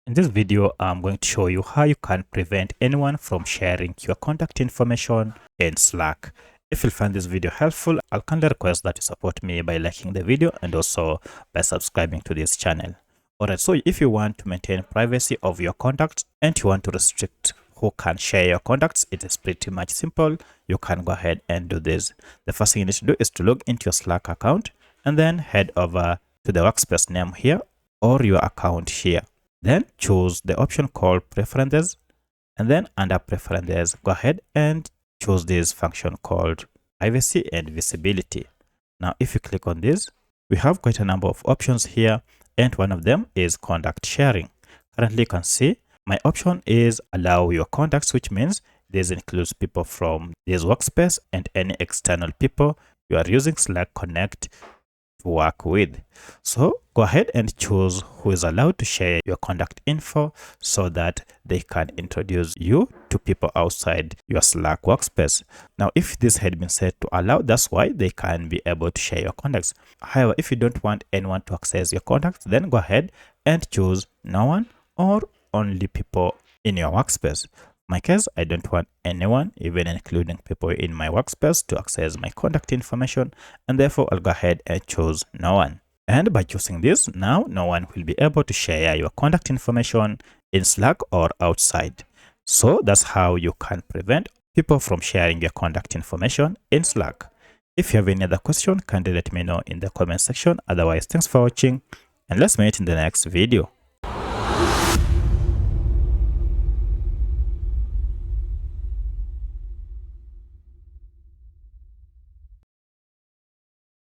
In this video, I'm going to show you how you can prevent anyone from sharing your contact information in Slack. If you find this video helpful, I'll kindly request that you support me by liking the video and also by subscribing to this channel. Alright, so if you want to maintain privacy of your contacts and you want to restrict who can share your contacts, it is pretty much simple. You can go ahead and do this. The first thing you need to do is to log into your Slack account and then head over to the Workspace name here or your account here. Then choose the option called Preferences, and then under Preferences, go ahead and choose this function called Privacy and Visibility. Now, if you click on this, we have quite a number of options here, and one of them is contact sharing. Currently, you can see my option is allow your contacts, which means this includes people from this workspace and any external people you are using Slack Connect to work with. So go ahead and choose who is allowed to share your contact info so that they can introduce you to people outside your Slack workspace. Now, if this had been set to allow, that's why they can be able to share your contacts. However, if you don't want anyone to access your contacts, then go ahead and choose no one or only people in your workspace. In my case, I don't want anyone, even including people in my workspace, to access my contact information, and therefore I'll go ahead and choose no one. And by choosing this, now no one will be able to share your contact information in Slack or outside. So that's how you can prevent people from sharing your contact information in Slack. If you have any other question, kindly let me know in the comment section. Otherwise, thanks for watching, and let's meet in the next video.